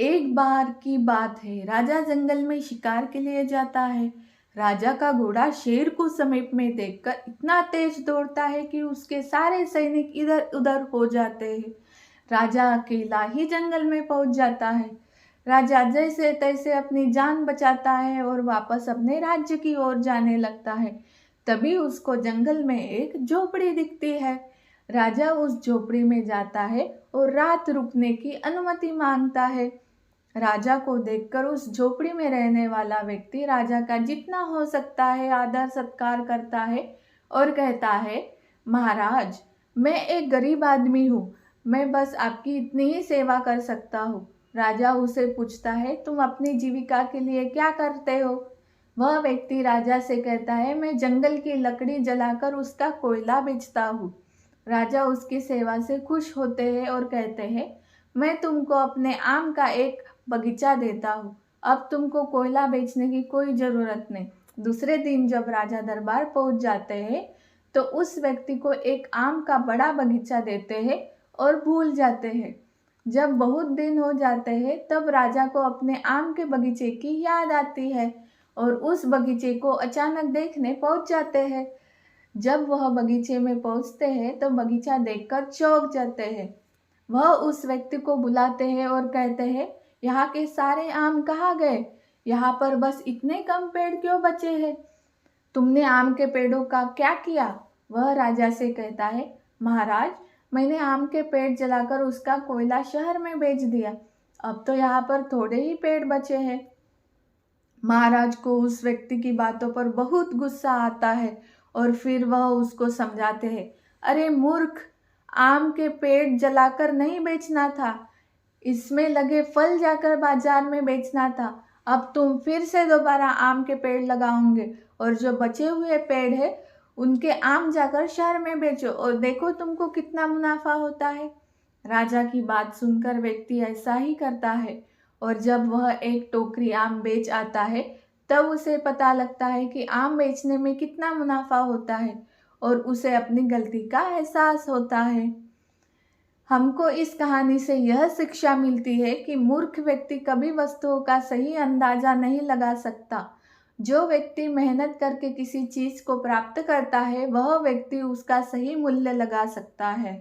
एक बार की बात है, राजा जंगल में शिकार के लिए जाता है। राजा का घोड़ा शेर को समीप में देखकर इतना तेज दौड़ता है कि उसके सारे सैनिक इधर उधर हो जाते हैं। राजा अकेला ही जंगल में पहुंच जाता है। राजा जैसे तैसे अपनी जान बचाता है और वापस अपने राज्य की ओर जाने लगता है। तभी उसको जंगल में एक झोपड़ी दिखती है। राजा उस झोपड़ी में जाता है और रात रुकने की अनुमति मांगता है। राजा को देखकर उस झोपड़ी में रहने वाला व्यक्ति राजा का जितना हो सकता है आदर सत्कार करता है और कहता है, महाराज, मैं एक गरीब आदमी हूँ, मैं बस आपकी इतनी ही सेवा कर सकता हूँ। राजा उसे पूछता है, तुम अपनी जीविका के लिए क्या करते हो? वह व्यक्ति राजा से कहता है, मैं जंगल की लकड़ी जलाकर उसका कोयला बेचता हूँ। राजा उसकी सेवा से खुश होते हैं और कहते हैं, मैं तुमको अपने आम का एक बगीचा देता हूँ, अब तुमको कोयला बेचने की कोई ज़रूरत नहीं। दूसरे दिन जब राजा दरबार पहुँच जाते हैं तो उस व्यक्ति को एक आम का बड़ा बगीचा देते हैं और भूल जाते हैं। जब बहुत दिन हो जाते हैं तब राजा को अपने आम के बगीचे की याद आती है और उस बगीचे को अचानक देखने पहुँच जाते हैं। जब वह बगीचे में पहुँचते हैं तो बगीचा देखकर चौंक जाते हैं। वह उस व्यक्ति को बुलाते हैं और कहते हैं, यहाँ के सारे आम कहाँ गए? यहाँ पर बस इतने कम पेड़ क्यों बचे हैं? तुमने आम के पेड़ों का क्या किया? वह राजा से कहता है, महाराज, मैंने आम के पेड़ जलाकर उसका कोयला शहर में बेच दिया, अब तो यहाँ पर थोड़े ही पेड़ बचे हैं। महाराज को उस व्यक्ति की बातों पर बहुत गुस्सा आता है और फिर वह उसको समझाते हैं, अरे मूर्ख, आम के पेड़ जलाकर नहीं बेचना था, इसमें लगे फल जाकर बाजार में बेचना था। अब तुम फिर से दोबारा आम के पेड़ लगाओगे और जो बचे हुए पेड़ है उनके आम जाकर शहर में बेचो और देखो तुमको कितना मुनाफा होता है। राजा की बात सुनकर व्यक्ति ऐसा ही करता है और जब वह एक टोकरी आम बेच आता है तब उसे पता लगता है कि आम बेचने में कितना मुनाफा होता है और उसे अपनी गलती का एहसास होता है। हमको इस कहानी से यह शिक्षा मिलती है कि मूर्ख व्यक्ति कभी वस्तुओं का सही अंदाजा नहीं लगा सकता। जो व्यक्ति मेहनत करके किसी चीज़ को प्राप्त करता है वह व्यक्ति उसका सही मूल्य लगा सकता है।